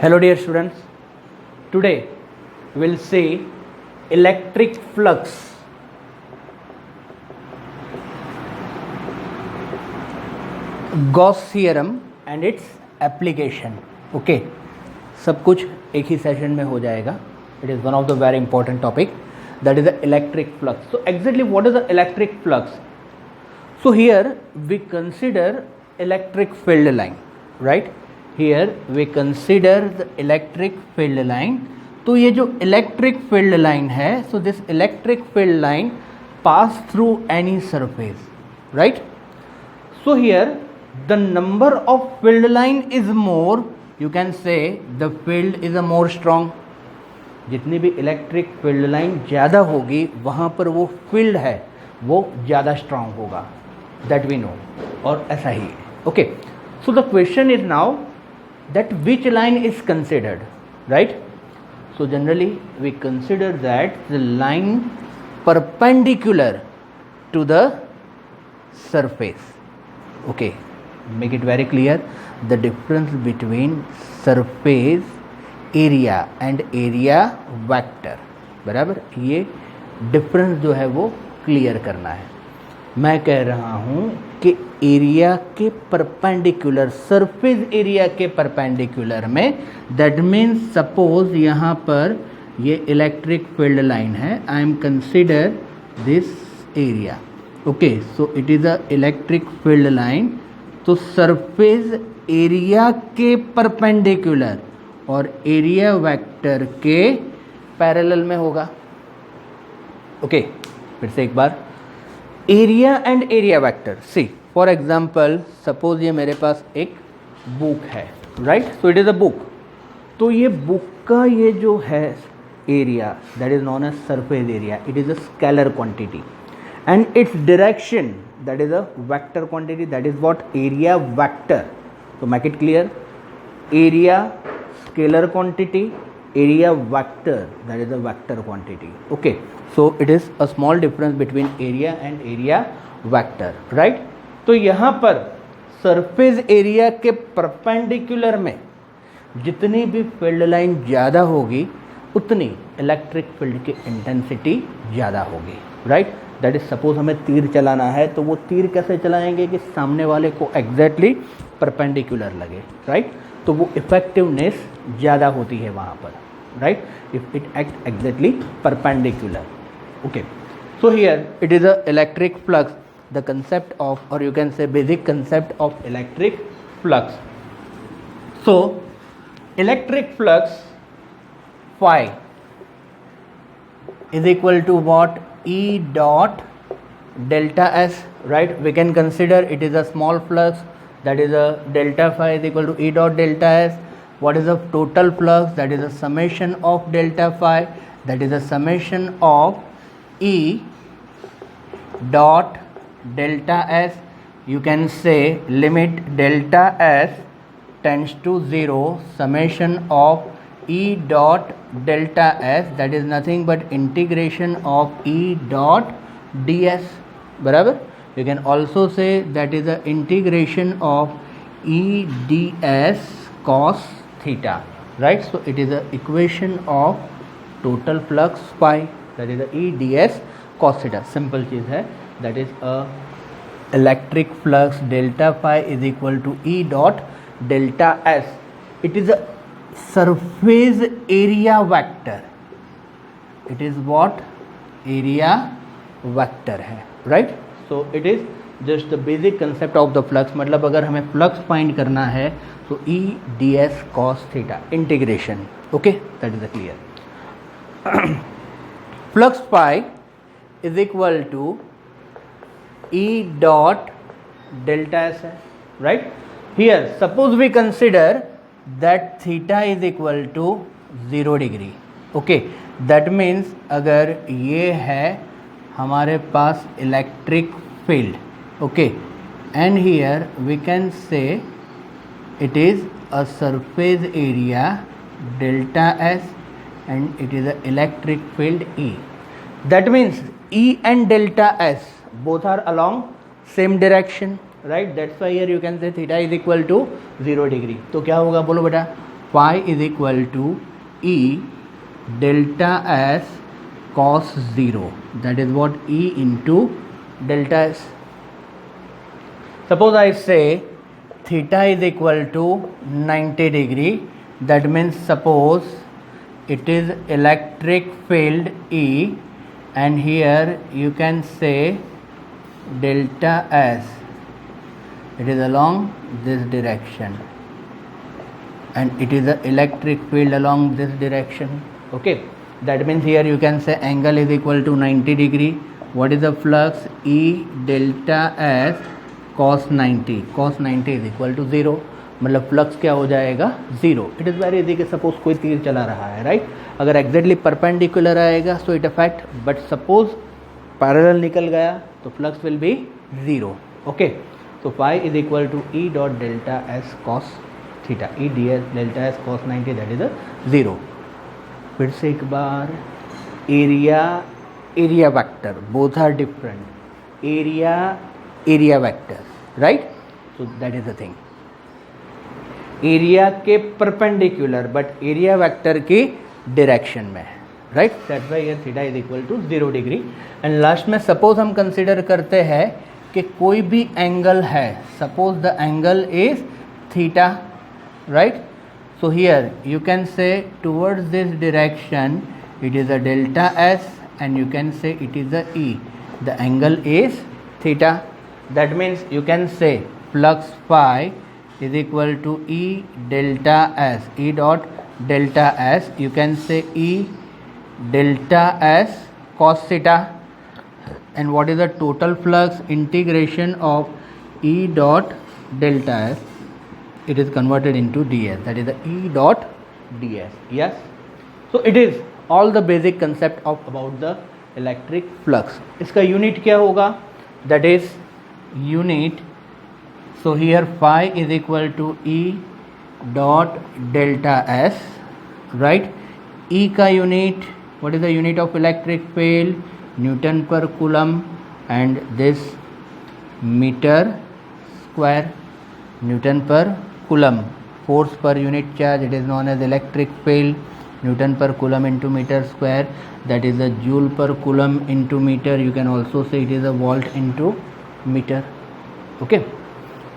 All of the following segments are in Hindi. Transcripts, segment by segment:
Hello dear students, today we will see electric flux. Gauss theorem and its application. Okay, सब कुछ एक ही सेशन में हो जाएगा. It is one of the very important topic, that is the electric flux. So exactly what is the electric flux? So here we consider electric field line, right? Here we consider the electric field line. तो ये जो electric field line है, so this electric field line pass through any surface, right? So here the number of field line is more, you can say the field is a more strong. जितनी भी इलेक्ट्रिक फील्ड लाइन ज़्यादा होगी वहाँ पर वो फील्ड है वो ज़्यादा स्ट्रांग होगा, दैट वी नो. और ऐसा ही है. Okay, so the question is now that which line is considered, right? So generally we consider that the line perpendicular to the surface. Okay, make it very clear the difference between surface area and area vector. बराबर, ये डिफरेंस जो है वो क्लियर करना है. मैं कह रहा हूँ कि एरिया के परपेंडिकुलर, सरफेस एरिया के परपेंडिकुलर में, दैट मीन्स सपोज यहाँ पर ये इलेक्ट्रिक फील्ड लाइन है. I am consider this area. Okay, so it is a electric field line. तो सरफेस एरिया के परपेंडिकुलर और एरिया वेक्टर के पैरेलल में होगा. ओके, फिर से एक बार, area and area vector. See for example, suppose ये मेरे पास एक बुक है, right? So it is a book. तो ये बुक का ये जो है area, that is known as surface area. It is a scalar quantity and its direction, that is a vector quantity. That is what area vector. तो make it clear, area scalar quantity, area vector, that is a vector quantity. Okay, so it is a small difference between area and area vector, right? तो यहाँ पर सरफेस एरिया के परपेंडिकुलर में जितनी भी फील्ड लाइन ज़्यादा होगी उतनी इलेक्ट्रिक फील्ड की इंटेंसिटी ज़्यादा होगी, राइट? दैट इज, सपोज हमें तीर चलाना है तो वो तीर कैसे चलाएंगे कि सामने वाले को एग्जैक्टली परपेंडिकुलर लगे, राइट? तो वो इफेक्टिवनेस ज़्यादा होती है वहाँ पर, right? If it act exactly perpendicular. Okay, so here it is a electric flux, the concept of, और you can say basic concept of electric flux. So electric flux phi is equal to what? E dot delta S, right? We can consider it is a small flux, that is a delta phi is equal to E dot delta S. What is the total flux? That is a summation of delta phi, that is a summation of E dot delta S. You can say limit delta S tends to 0, summation of E dot delta S, that is nothing but integration of E dot ds. बराबर, you can also say that is the integration of E ds cos theta, right? So it is the equation of total flux phi, that is the E ds cos theta. Simple चीज़ है, that is a electric flux delta phi is equal to E dot delta S. It is a surface area vector. It is what? Area vector है, right? So it is just the basic concept of the flux. मतलब अगर हमें flux find करना है तो E ds cos theta integration. Okay, that is clear. Flux phi is equal to E dot delta S है, right? Here suppose we consider that theta is equal to 0 degree. Okay, that means अगर ये है हमारे पास electric field, okay, and here we can say it is a surface area delta S and it is a electric field E. That means E and delta S both are along same direction, right? That's why here you can say theta is equal to 0 degree. तो क्या होगा बोलो बेटा, phi is equal to E delta S cos 0, that is what E into delta S. Suppose I say theta is equal to 90 degree, that means suppose it is electric field E, and here you can say delta S, it is along this direction, and it is the electric field along this direction. Okay, that means here you can say angle is equal to 90 degree. What is the flux? E delta S cos 90. Cos 90 is equal to 0. मतलब फ्लक्स क्या हो जाएगा? 0. इट इज़ वेरी इजी कि सपोज कोई तीर चला रहा है, राइट? अगर एग्जैक्टली परपेंडिकुलर आएगा so it affect, but suppose parallel निकल गया तो flux will be 0. Okay, so phi is equal to E dot delta S cos theta. E ds delta S cos 90, that is a 0. फिर से एक बार, area vector, both are different. Area vector, right? So that is the thing. Area के परपेंडिकुलर बट एरिया वेक्टर की डायरेक्शन में, right? That's why here theta is equal to 0 degree. And last में सपोज हम कंसिडर करते हैं कि कोई भी एंगल है, suppose the angle is theta, right? So here you can say towards this direction it is a delta S, and you can say it is a E. The angle is theta. That means you can say flux phi is equal to E delta S. E dot delta S. You can say E delta S cos theta. And what is the total flux? Integration of E dot delta S. It is converted into ds, that is the E dot ds. Yes, so it is all the basic concept of about the electric flux. इसका यूनिट क्या होगा? That is unit. So here phi is equal to E dot delta S, right? E का unit, what is the unit of electric field? Newton per coulomb, and this meter square. Newton per coulomb, force per unit charge, it is known as electric field. Newton per coulomb into meter square, that is a joule per coulomb into meter. You can also say it is a volt into meter. Okay,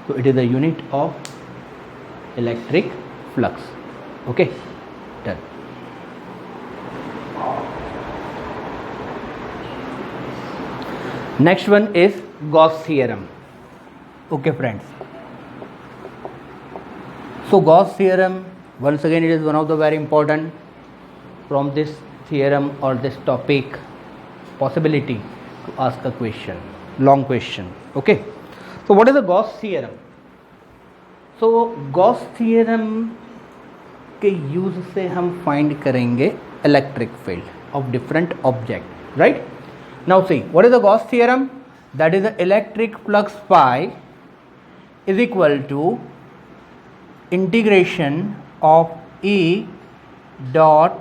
so it is the unit of electric flux. Okay, done. Next one is Gauss theorem. Okay friends, so Gauss theorem, once again it is one of the very important from this theorem or this topic, possibility to ask a question, long question. Okay, so what is the Gauss theorem? So Gauss theorem के यूज से हम फाइंड करेंगे electric field of different object, right? Now see what is the Gauss theorem? That is the electric flux phi is equal to integration of E dot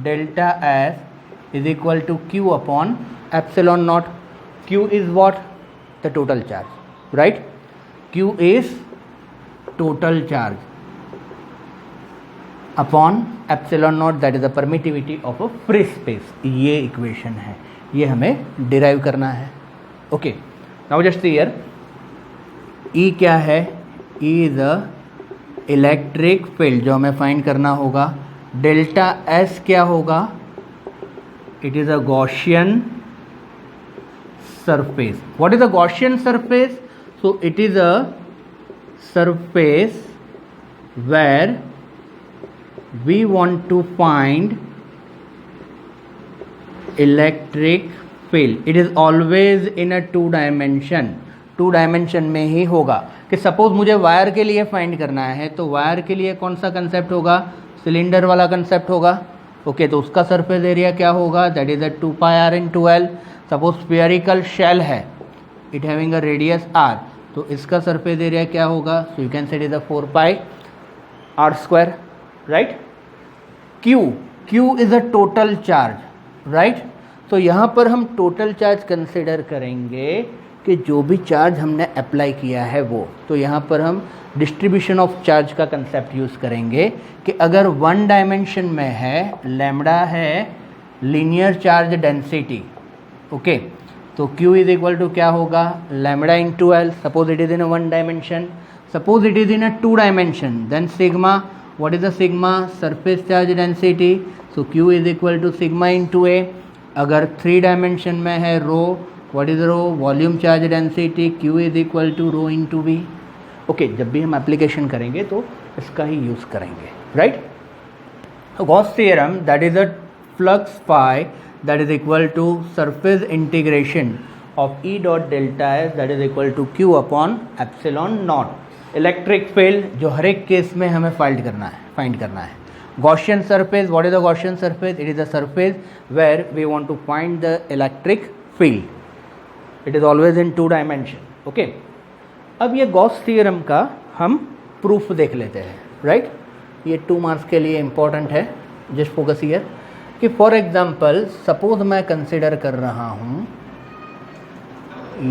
delta S is equal to Q upon epsilon naught. Q is what? The total charge, right? Q is total charge upon epsilon naught, that is the permittivity of a free space. ये इक्वेशन है, ये हमें डिराइव करना है. Okay, now just here E क्या है? E is a electric field जो हमें फाइंड करना होगा. डेल्टा एस क्या होगा? It is a Gaussian surface. What is a Gaussian surface? So it is a surface where we want to find electric field. It is always in a 2 dimension. 2 dimension में ही होगा. कि सपोज मुझे वायर के लिए फाइंड करना है तो वायर के लिए कौन सा कंसेप्ट होगा? सिलेंडर वाला कंसेप्ट होगा. ओके, तो उसका सरफेस एरिया क्या होगा? That is a 2 pi R in 12. Suppose spherical shell है, it having a radius R, तो इसका सरफेस एरिया क्या होगा? So you can say it is a 4 pi are square, right? Q is a total charge, right? तो यहाँ पर हम टोटल चार्ज कंसिडर करेंगे कि जो भी चार्ज हमने अप्लाई किया है वो, तो यहाँ पर हम डिस्ट्रीब्यूशन ऑफ चार्ज का कंसेप्ट यूज़ करेंगे कि अगर वन डायमेंशन में है, लैम्बडा है लीनियर चार्ज डेंसिटी, ओके, तो Q इज इक्वल टू क्या होगा, lambda into L. Suppose it is in a one dimension, suppose it is in a two dimension, then sigma, what is the sigma, surface charge density, so Q is equal to sigma into A. अगर थ्री डायमेंशन में है रो, what is rho, volume charge density, Q is equal to rho into V. Okay, जब भी हम एप्लीकेशन करेंगे तो इसका ही यूज़ करेंगे, right. Gauss theorem, that is a flux phi that is equal to surface integration of E dot delta S that is equal to Q upon epsilon naught. Electric field जो हर एक केस में हमें फाइंड करना है. Gaussian surface, what is the Gaussian surface, it is the surface where we want to find the electric field. It is always in two dimension, okay. अब ये गॉस थ्योरम का हम प्रूफ देख लेते हैं, राइट. ये 2 मार्क्स के लिए इंपॉर्टेंट है, जस्ट फोकस हियर. कि फॉर एग्जाम्पल सपोज मैं कंसिडर कर रहा हूँ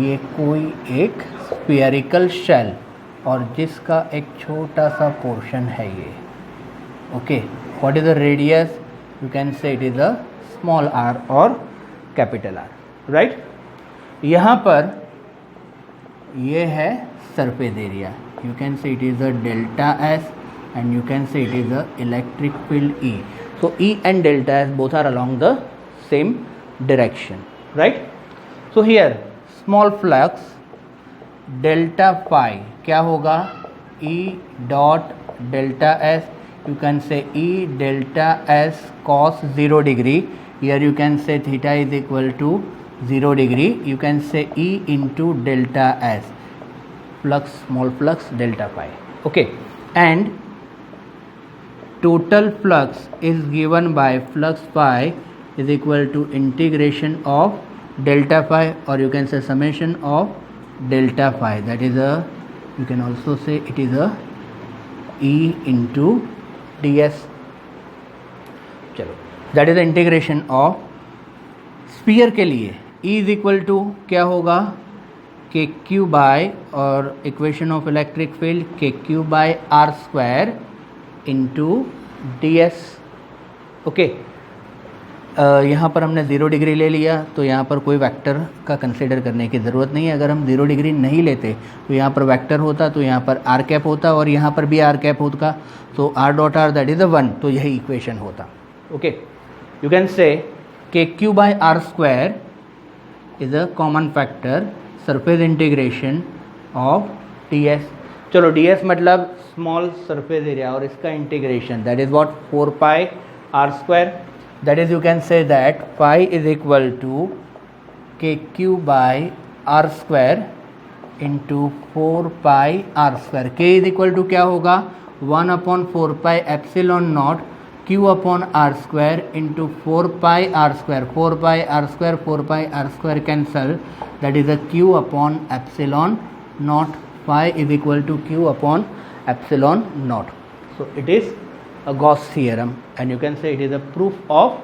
ये कोई एक स्फीयरिकल शेल और जिसका एक छोटा सा पोर्शन है ये, okay. What is the radius, you can say it is a small r और कैपिटल आर, राइट. यहाँ पर ये है surface area, you can say it is a delta s and you can say it is a electric field E. So E and delta S both are along the same direction, right. So here small flux delta phi क्या होगा, E dot delta S, you can say E delta S cos 0 degree. Here you can say theta is equal to 0 degree. You can say E into delta S, flux, small flux delta phi, okay. And total flux is given by flux phi is equal to integration of delta phi, or you can say summation of delta phi, that is a, you can also say it is a E into ds. चलो, that is the integration of sphere के लिए. E is equal to क्या होगा, के क्यू बाय, और equation of electric field k Q by are square into d s, okay. यहाँ पर हमने 0 डिग्री ले लिया तो यहाँ पर कोई वेक्टर का कंसिडर करने की ज़रूरत नहीं है. अगर हम 0 डिग्री नहीं लेते तो यहाँ पर वेक्टर होता, तो यहाँ पर आर कैप होता और यहाँ पर भी आर कैप होता, तो R dot are that is अ 1, तो यही इक्वेशन होता, okay. You can say K Q by are square is a common factor, surface integration of D S. चलो, डी एस मतलब स्मॉल सरफेस एरिया और इसका integration, that is what 4 pi are square. That is, you can say that pi is equal to K Q by are square into 4 pi are square. K is equal to क्या होगा, 1/4 pi epsilon naught Q upon are square into 4 pi are square. 4 pi are square 4 pi are square cancel, that is a q upon epsilon naught. Phi is equal to Q upon epsilon naught. So it is a Gauss theorem and you can say it is a proof of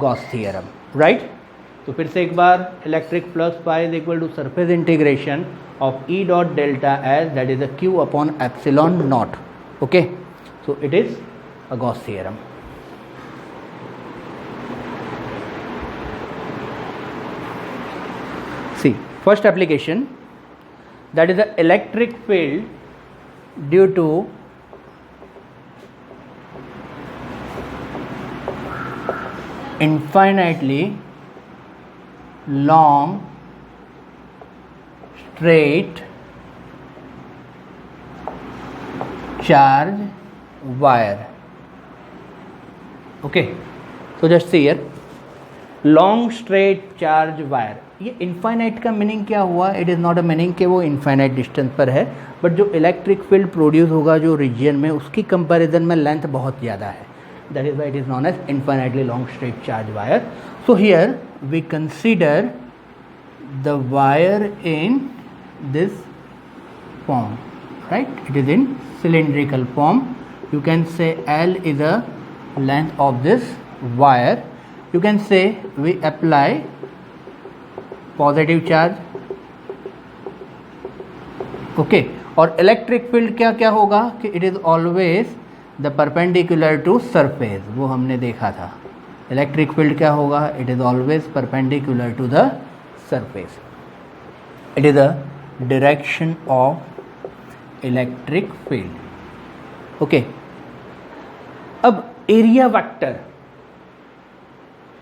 Gauss theorem, right. तो फिर से एक बार, electric flux phi is equal to surface integration of E dot delta S, that is a Q upon epsilon naught, okay. So it is a Gauss theorem. See, first application, that is the electric field due to infinitely long straight charge wire, okay. So just see here, long straight charge wire. ये इनफाइनाइट का मीनिंग क्या हुआ, it is not a meaning कि वो इनफाइनाइट डिस्टेंस पर है, बट जो इलेक्ट्रिक फील्ड प्रोड्यूस होगा जो रीजन में, उसकी कंपैरिजन में लेंथ बहुत ज़्यादा है, that is why it is known as infinitely long straight charge wire. So here we consider the wire in this form, right. It is in cylindrical form. You can say L is the length of this wire. You can say we apply positive charge okay और इलेक्ट्रिक फील्ड क्या क्या होगा कि it is always the perpendicular to surface, वो हमने देखा था। इलेक्ट्रिक फील्ड क्या होगा, it is always perpendicular to the surface, it is the direction of electric field. Okay अब एरिया वेक्टर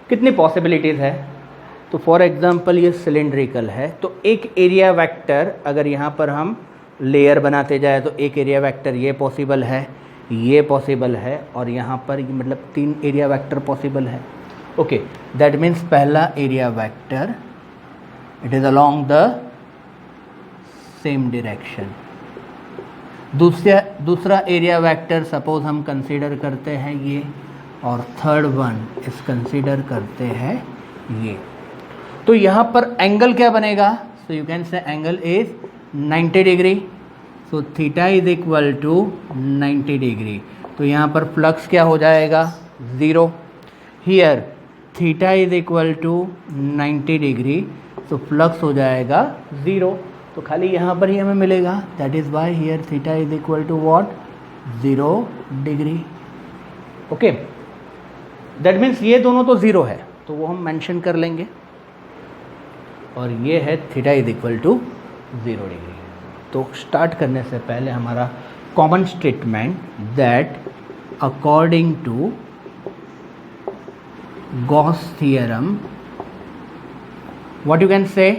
कितनी पॉसिबिलिटीज़ है, तो फॉर एग्जांपल ये सिलेंड्रिकल है, तो एक एरिया वेक्टर अगर यहाँ पर हम लेयर बनाते जाए तो एक एरिया वेक्टर ये पॉसिबल है, ये पॉसिबल है, और यहाँ पर मतलब 3 एरिया वेक्टर पॉसिबल है। ओके दैट मीन्स पहला area vector it is along the same direction. दूसरा एरिया वेक्टर सपोज हम कंसीडर करते हैं ये, और थर्ड वन इस कंसीडर करते हैं ये। तो यहाँ पर एंगल क्या बनेगा, so you can say angle is 90 degree, so theta is equal to 90 degree. तो यहाँ पर फ्लक्स क्या हो जाएगा 0, here theta is equal to 90 degree, so flux हो जाएगा 0। तो खाली यहाँ पर ही हमें मिलेगा, that is why here theta is equal to what 0 degree. Okay that means ये दोनों तो 0 है, तो वो हम मेंशन कर लेंगे, और ये है theta is equal to 0 degree. तो स्टार्ट करने से पहले हमारा common statement that according to Gauss theorem what you can say,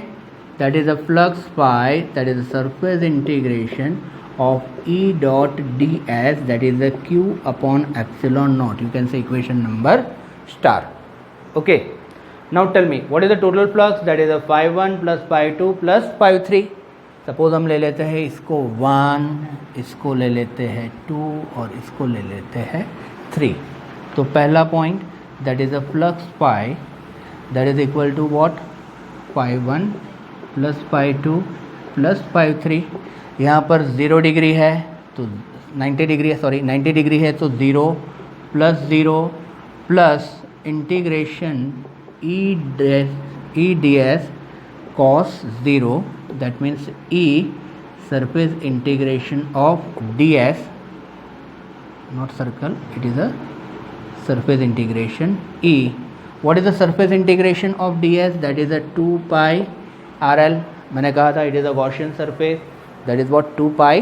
that is a flux phi, that is a surface integration of E dot ds, that is the q upon epsilon naught. You can say equation number star. Okay now tell me what is the total flux, that is a phi 1 plus phi 2 plus phi 3। Suppose हम ले लेते हैं इसको 1, इसको ले लेते हैं 2 और इसको ले लेते हैं 3। तो पहला point that is a flux pi that is equal to what pi 1 plus pi 2 plus pi 3। यहाँ पर 0 डिग्री है तो 90 डिग्री, सॉरी 90 डिग्री है तो 0 plus integration E d S cos 0, that means E surface integration of ds, not circle, it is a surface integration E. What is the surface integration of ds, that is a 2 pi RL। मैंने कहा था it is a Gaussian surface, that is what 2 pi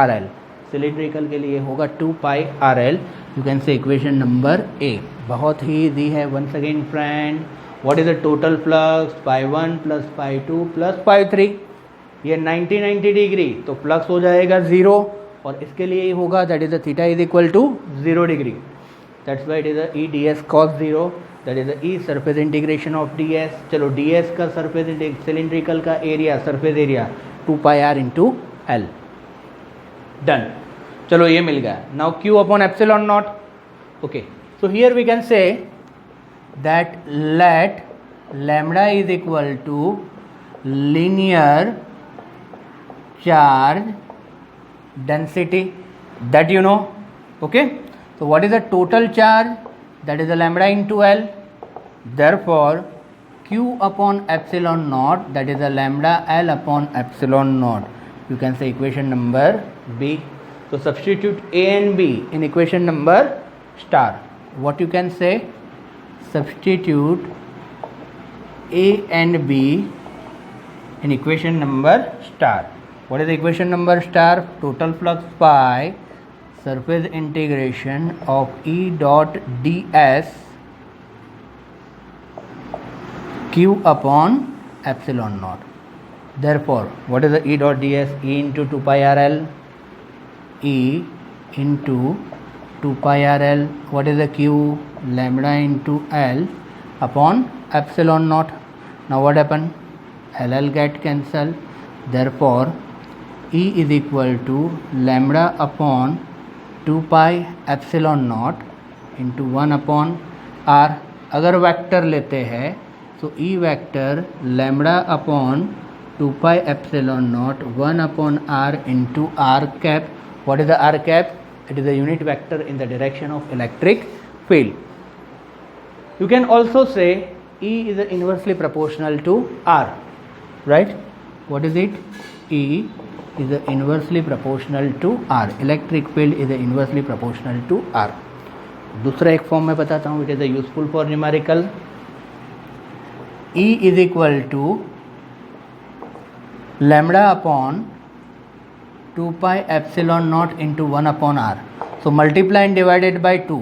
RL। Cylindrical के लिए होगा 2 pi RL। You can say equation number A। बहुत ही easy है। once again friend, what is the total flux, phi 1 plus phi 2 plus phi 3। ये 90 डिग्री तो फ्लक्स हो जाएगा 0, और इसके लिए ही होगा that is the theta is equal to 0 degree, that's why it is a E d s cos 0, that is the E surface integration of D S. चलो डी एस का सरफेस सिलिंड्रिकल का area, surface area 2 pi r into l, done. चलो ये मिल गया। Now q upon epsilon naught. Okay so here we can say that let lambda is equal to linear charge density, that you know। okay so what is the total charge, that is the lambda into L, therefore q upon epsilon naught, that is the lambda L upon epsilon naught। you can say equation number B। so substitute A and B in equation number star। what you can say, substitute A and B in equation number star। what is the equation number star, total flux pi surface integration of E dot ds q upon epsilon naught। therefore what is the E dot ds, E into 2 pi RL, E into 2 pi RL, what is the q, lambda into L upon epsilon naught। now what happen, LL get cancel, therefore E is equal to lambda upon 2 pi epsilon naught into 1 upon R। अगर वेक्टर लेते हैं तो E vector lambda upon 2 pi epsilon naught 1 upon R into R cap। what is the R cap, it is a unit vector in the direction of electric field। you can also say E is inversely proportional to R, right? what is it, E is inversely proportional to R. Electric field is inversely proportional to R. दूसरा एक फॉर्म मैं बताता हूँ. It is useful for numerical. E is equal to lambda upon 2 pi epsilon naught into 1 upon R. So multiply and divided by 2.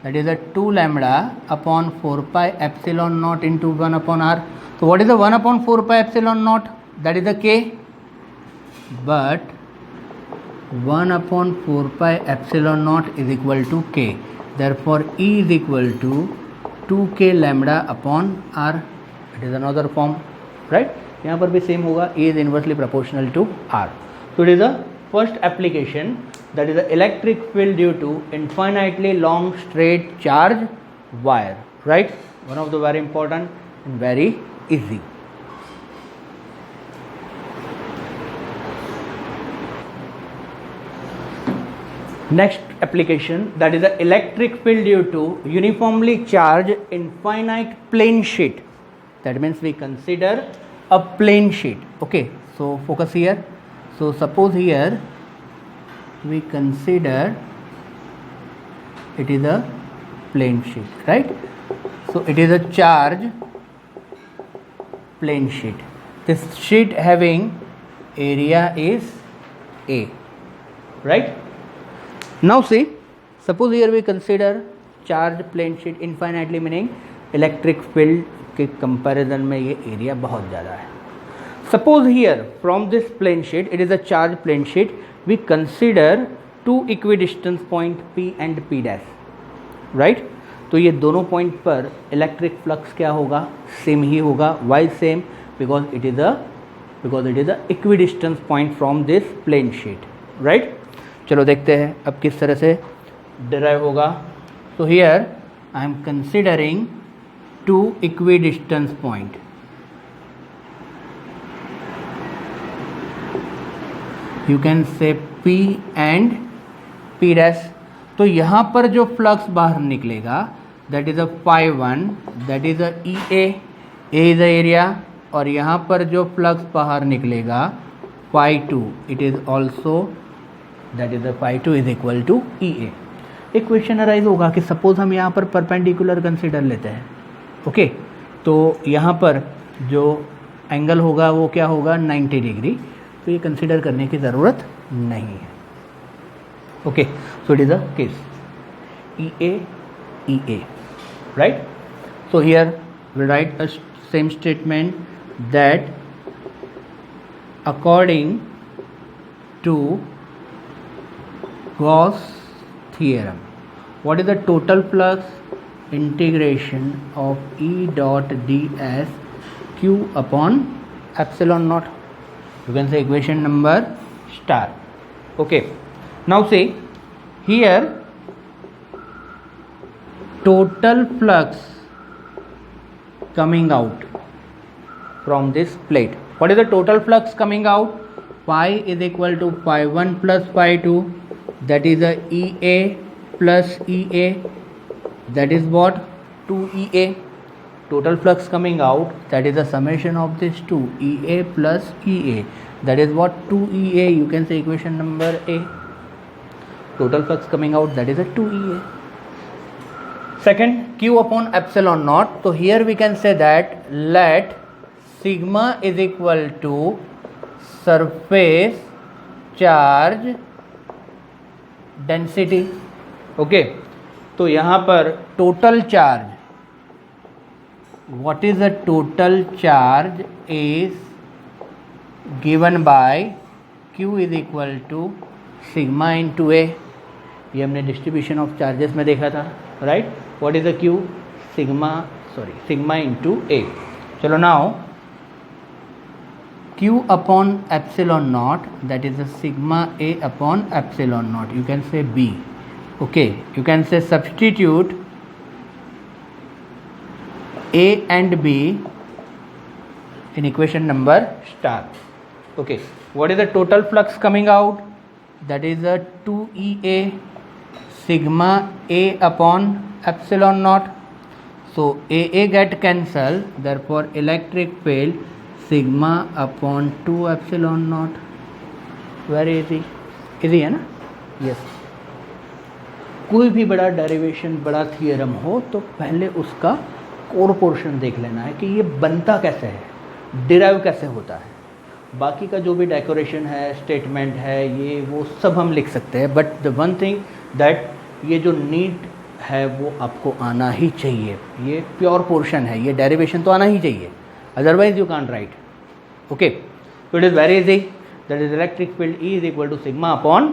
That is a 2 lambda upon 4 pi epsilon naught into 1 upon R. So what is the 1 upon 4 pi epsilon naught? That is the K. But 1 upon 4 pi epsilon naught is equal to K. Therefore E is equal to 2K lambda upon R. It is another form, right? यहाँ पर भी सेम होगा. E is inversely proportional to R. So it is the first application, that is the electric field due to infinitely long straight charge wire, right? One of the very important and very easy. Next application, that is the electric field due to uniformly charged infinite plane sheet. That means we consider a plane sheet. Okay, so focus here. So suppose here we consider it is a plane sheet, right? So it is a charge plane sheet. This sheet having area is A, right? Now see, suppose here we consider charge plane sheet infinitely, meaning electric field के कंपैरिजन में ये एरिया बहुत ज़्यादा है. Suppose here from this plane sheet, it is a charge plane sheet, we consider two equidistant point P and P dash, right? तो ये दोनों पॉइंट पर इलेक्ट्रिक फ्लक्स क्या होगा? सेम ही होगा. Why same? Because it is a equidistance point from this plane sheet, right? चलो देखते हैं अब किस तरह से डिराइव होगा. So here I am considering two equidistance point. You can say P and P dash. तो यहाँ पर जो फ्लक्स बाहर निकलेगा that is a phi 1, that is a EA, A is a area. और यहाँ पर जो फ्लक्स बाहर निकलेगा phi 2, it is also that is a phi 2 is equal to EA. एक क्वेश्चन अराइज होगा कि सपोज हम यहाँ पर परपेंडिकुलर कंसिडर लेते हैं. ओके, तो यहाँ पर जो एंगल होगा वो क्या होगा? 90 डिग्री. तो ये कंसिडर करने की ज़रूरत नहीं है. Okay, so it is a case EA, right? So here we write a same statement that according to Gauss theorem, what is the total flux? Integration of E dot ds q upon epsilon naught. You can say equation number star. Okay, now see here total flux coming out from this plate. What is the total flux coming out? Phi is equal to phi 1 plus phi 2, that is a EA plus EA, that is what? 2EA. Total flux coming out, that is the summation of this two, EA plus EA, that is what? 2EA. You can say equation number A. Total flux coming out, that is a 2EA. Second, Q upon epsilon naught. So here we can say that let sigma is equal to surface charge density. Okay, तो यहाँ पर total charge, what is the total charge is given by Q is equal to sigma into A. ये हमने डिस्ट्रीब्यूशन ऑफ चार्जेस में देखा था, right? What is the Q? Sigma into A. चलो now Q upon epsilon naught, that is the sigma A upon epsilon naught. You can say B. Okay, you can say substitute A and B in equation number star. Okay, what is the total flux coming out? That is a 2EA sigma A upon epsilon naught. So AA get cancelled, therefore electric field sigma upon 2 epsilon not. Very easy है ना? यस। कोई भी बड़ा डेरिवेशन, बड़ा थियरम हो तो पहले उसका कोर पोर्शन देख लेना है कि ये बनता कैसे है, डिराइव कैसे होता है। बाकी का जो भी डेकोरेशन है, स्टेटमेंट है, ये वो सब हम लिख सकते हैं, but the one thing that ये जो नीट है वो आपको आना ही चाहिए। ये प्योर पोर्शन है, ये डेरिवेशन तो आना ही चाहिए, otherwise you can't right. Okay, so it is very easy, that is electric field E is equal to sigma upon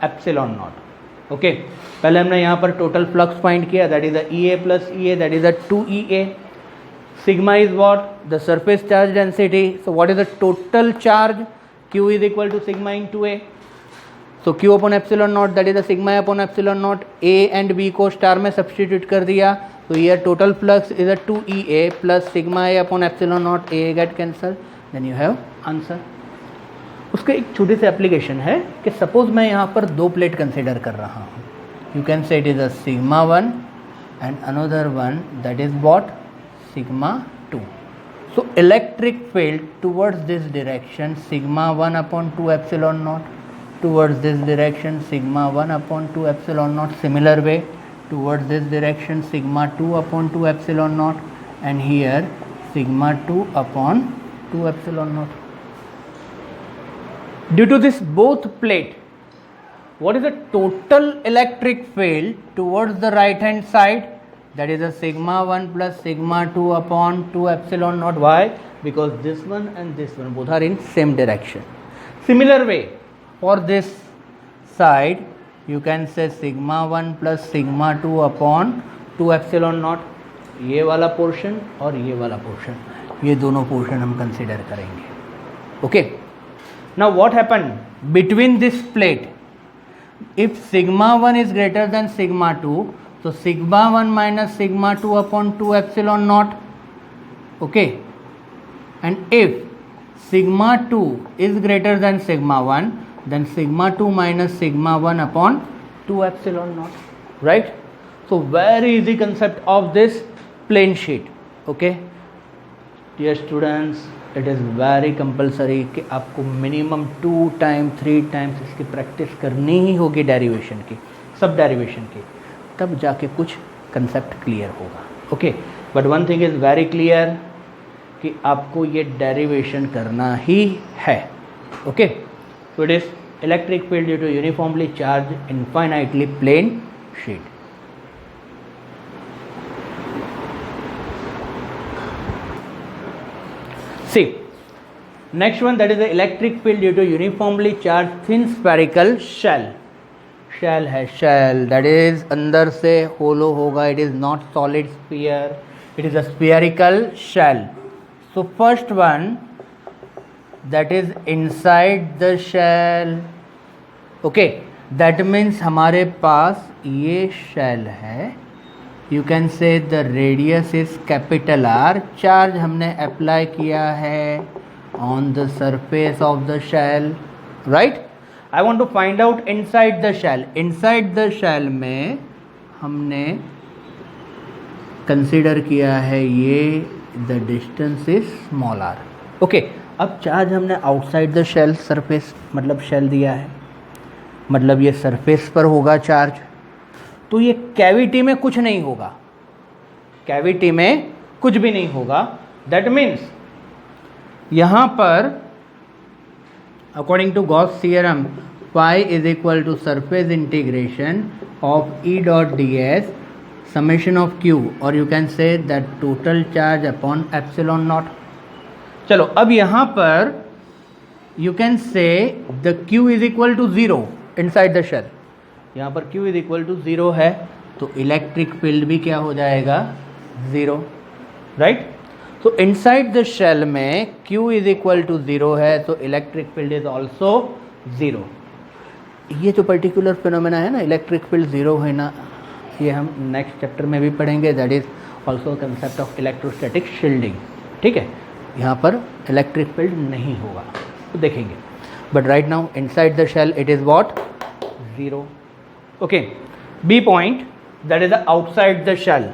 epsilon naught. Okay, पहले हमने यहाँ पर टोटल फ्लक्स फाइंड किया, that is the EA plus EA, that is the 2EA. Sigma is what? The surface charge density. So what is the total charge? Q is equal to sigma into A. So Q upon epsilon naught, that is the sigma upon epsilon naught. A and B को स्टार में सब्सटीट्यूट कर दिया, तो ये total flux is a 2EA plus sigma A upon epsilon naught. A get cancel, then you have answer. उसके एक छोटी सी एप्लीकेशन है कि सपोज मैं यहाँ पर दो प्लेट कंसिडर कर रहा हूँ, you can say it is a sigma 1 and another one that is what, sigma 2। So electric field towards this direction sigma 1 upon 2 epsilon not, towards this direction sigma 1 upon 2 epsilon not, similar way towards this direction sigma 2 upon 2 epsilon not, and here sigma 2 upon 2 epsilon not. Due to this both plate, what is the total electric field towards the right hand side? That is a sigma 1 plus sigma 2 upon 2 epsilon naught. Why? Because this one and this one both are in same direction. Similar way, for this side you can say sigma 1 plus sigma 2 upon 2 epsilon naught. ये वाला पोर्शन और ये वाला पोर्शन, ये दोनों पोर्शन हम कंसिडर करेंगे। Okay, now what happened between this plate? If sigma 1 is greater than sigma 2, so sigma 1 minus sigma 2 upon 2 epsilon naught. Okay, and if sigma 2 is greater than sigma 1, then sigma 2 minus sigma 1 upon 2 epsilon naught. Right? So very easy concept of this plane sheet. Okay, dear students, it is very compulsory कि आपको मिनिमम 2 टाइम 3 टाइम्स इसकी प्रैक्टिस करनी ही होगी डेरिवेशन की, सब डेरिवेशन की, तब जाके कुछ कंसेप्ट क्लियर होगा। Okay, but one thing is very clear कि आपको ये डेरिवेशन करना ही है। Okay, so it is electric field due to uniformly charge infinitely plane sheet. See, next one, that is the electric field due to uniformly charged thin spherical shell. Shell है, shell that is अंदर से hollow होगा, it is not solid sphere, it is a spherical shell. So first one, that is inside the shell. Okay, that means हमारे पास ये shell है, you can say the radius is capital R, charge हमने अप्लाई किया है on the surface of the shell. Right, I want to find out inside the shell. Inside the shell में हमने कंसिडर किया है ये the distance is small r. Okay, अब चार्ज हमने आउटसाइड द शेल सरफेस मतलब शेल दिया है, मतलब ये सरफेस पर होगा चार्ज, तो ये कैविटी में कुछ नहीं होगा, कैविटी में कुछ भी नहीं होगा। दैट मीन्स यहाँ पर according to Gauss theorem pi is equal to surface integration of E dot D S summation of Q, और you can say that total charge upon epsilon naught. चलो अब यहाँ पर you can say the Q is equal to 0 inside the shell, यहाँ पर Q इज इक्वल टू 0 है, तो इलेक्ट्रिक फील्ड भी क्या हो जाएगा, 0। राइट, तो इनसाइड द शेल में Q इज इक्वल टू 0 है, तो इलेक्ट्रिक फील्ड इज ऑल्सो 0। ये जो पर्टिकुलर फिनोमेना है ना, इलेक्ट्रिक फील्ड 0 है ना, ये हम नेक्स्ट चैप्टर में भी पढ़ेंगे, that is also concept of electrostatic shielding. ठीक है, यहाँ पर इलेक्ट्रिक फील्ड नहीं होगा, तो देखेंगे, but right now inside the shell it is what, 0। Okay, B point, that is the outside the shell.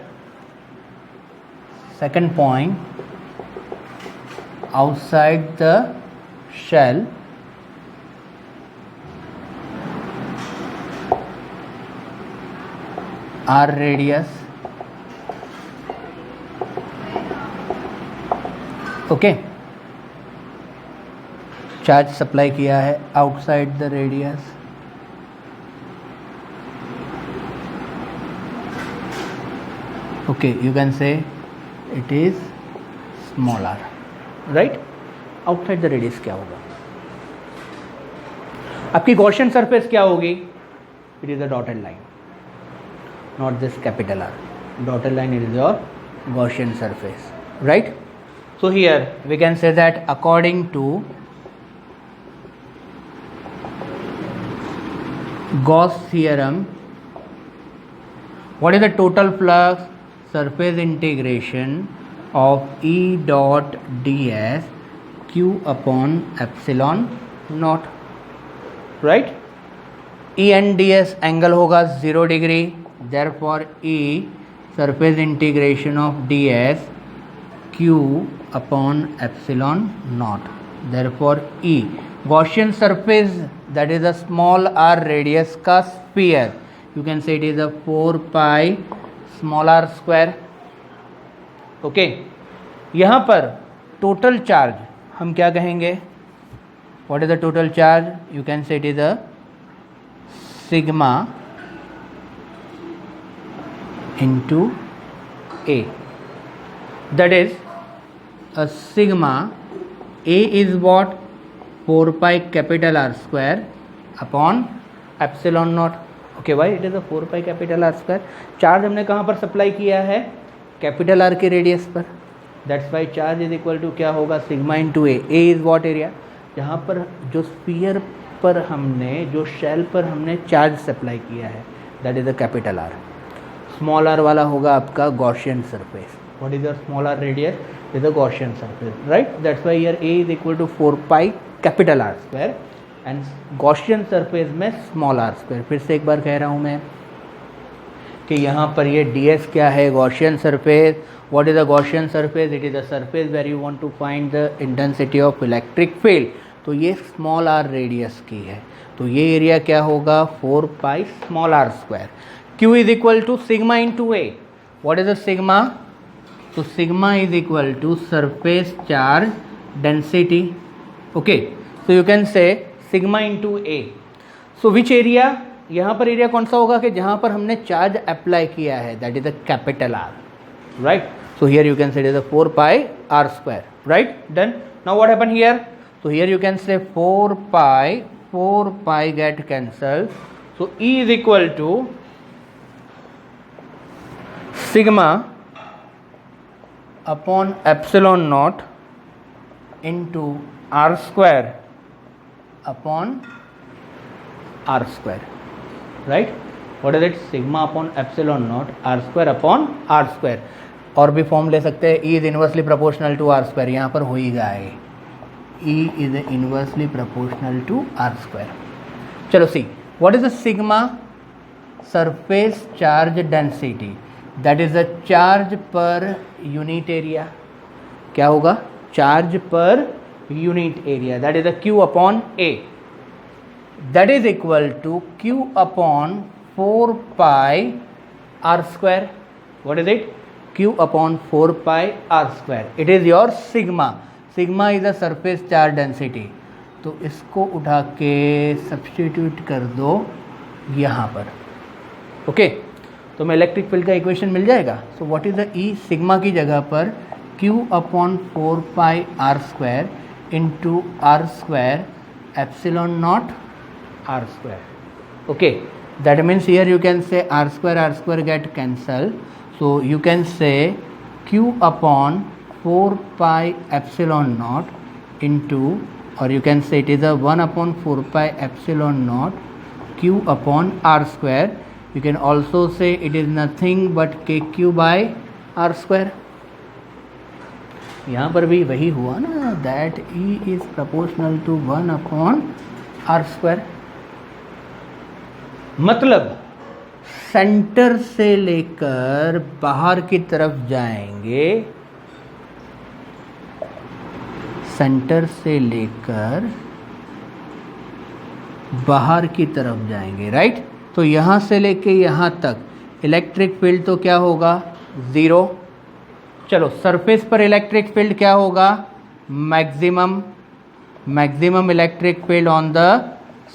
Second point, outside the shell r radius, okay, charge supply किया है outside the radius, okay, you can say it is small r, right. Outside the radius क्या होगा? आपकी गॉसियन सरफेस क्या होगी? It is a dotted line, not this capital R, dotted line, it is your Gaussian surface, right. So here we can say that according to Gauss theorem, what is the total flux surface integration of E dot ds q upon epsilon naught, right? E and ds angle होगा 0 degree, therefore E surface integration of ds q upon epsilon naught, therefore E Gaussian surface, that is a small r radius का sphere, you can say it is a 4 pi small r square, okay। यहाँ पर total charge हम क्या कहेंगे? what is the total charge? you can say it is a sigma into A, that is a sigma A is what? 4 pi capital R square upon epsilon naught, okay। why it is a 4 pi capital R square? Charge हमने कहाँ पर सप्लाई किया है? कैपिटल आर के रेडियस पर, that's why charge is equal to क्या होगा? Sigma into A. A is what area? जहाँ पर जो स्फीयर पर हमने, जो शेल पर हमने चार्ज सप्लाई किया है, that is the capital R. Small r वाला होगा आपका Gaussian surface. What is your small r radius? Is the Gaussian surface, right. That's why here A is equal to 4 pi capital R square and Gaussian surface में स्मॉल आर स्क्वायर। फिर से एक बार कह रहा हूँ मैं कि यहाँ पर ये ds क्या है? Gaussian surface. What is the Gaussian surface? It is the surface where you want to find the intensity of electric field. तो ये स्मॉल आर रेडियस की है, तो ये एरिया क्या होगा? 4 pi small are square. q is equal to sigma into A. What is the sigma? तो sigma is equal to surface charge density, okay. So you can say sigma into A. So which area? यहाँ पर एरिया कौन सा होगा कि जहाँ पर हमने चार्ज अप्लाई किया है, that is the capital R, right. So here you can say it is 4 pi are square, right. Done. Now what happen here? So here you can say 4 pi get cancelled. So E is equal to sigma upon epsilon naught into r square upon r square, right? What is it? Sigma upon epsilon naught r square upon r square. और भी फॉर्म ले सकते हैं, E is inversely proportional to r square, यहाँ पर हो ही गया है। E is inversely proportional to r square. चलो see, what is the sigma? Surface charge density, that is the charge per unit area. क्या होगा? Charge per unit area, that is the Q upon A. That is equal to Q upon 4 pi r square. What is it? Q upon 4 pi r square. It is your sigma. Sigma is a surface charge density. तो इसको उठा के सब्स्टिट्यूट कर दो यहाँ पर, ओके। तो मैं इलेक्ट्रिक फील्ड का इक्वेशन मिल जाएगा। So what is the E? Sigma की जगह पर Q upon 4 pi are square into r square epsilon naught r square, okay. That means here you can say r square get cancel, so you can say Q upon 4 pi epsilon naught into, or you can say it is a 1 upon 4 pi epsilon naught Q upon r square. You can also say it is nothing but kq by r square. यहाँ पर भी वही हुआ ना, that E is proportional to 1 upon r square. मतलब सेंटर से लेकर बाहर की तरफ जाएंगे, सेंटर से लेकर बाहर की तरफ जाएंगे, राइट। तो यहाँ से लेके यहाँ तक इलेक्ट्रिक फील्ड तो क्या होगा, ज़ीरो। चलो सरफेस पर इलेक्ट्रिक फील्ड क्या होगा, maximum, maximum electric field on the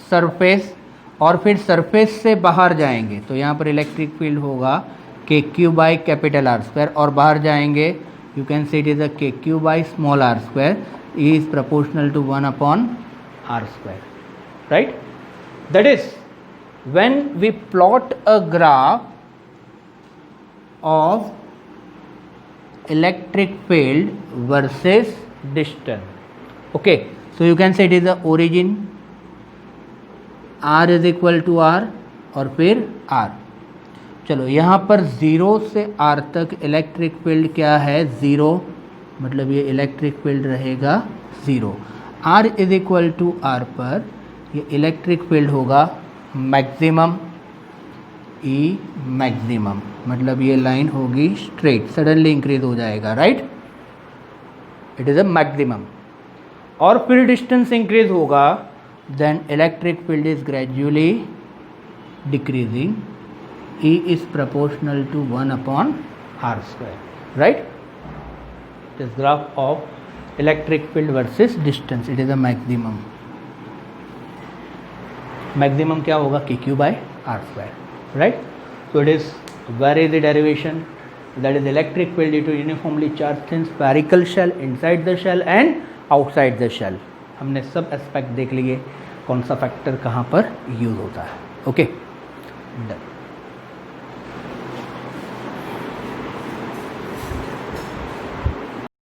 surface. और फिर सरफेस से बाहर जाएंगे तो यहाँ पर इलेक्ट्रिक फील्ड होगा के Q by capital R square, और बाहर जाएंगे you can say it is a K Q by small are square is proportional to 1 upon are square, right. That is when we plot a graph of electric field versus distance, okay, so you can say it is the origin, r is equal to r, और फिर r। चलो यहाँ पर 0 से r तक इलेक्ट्रिक फील्ड क्या है, 0, मतलब ये इलेक्ट्रिक फील्ड रहेगा 0। r is equal to r पर ये इलेक्ट्रिक फील्ड होगा मैक्सिमम, ई मैक्सिमम, मतलब ये लाइन होगी स्ट्रेट, सडनली इंक्रीज हो जाएगा, right, it is a maximum. और फिर डिस्टेंस इंक्रीज होगा, then electric field is gradually decreasing, E is proportional to 1 upon are square, right. This graph of electric field versus distance, it is a maximum. Maximum क्या होगा, के Q by are square, right. So it is where is the derivation, that is electric field due to uniformly charge thin spherical shell inside the shell and outside the shell. हमने सब एस्पेक्ट देख लिए, कौन सा फैक्टर कहाँ पर यूज होता है, ओके डन।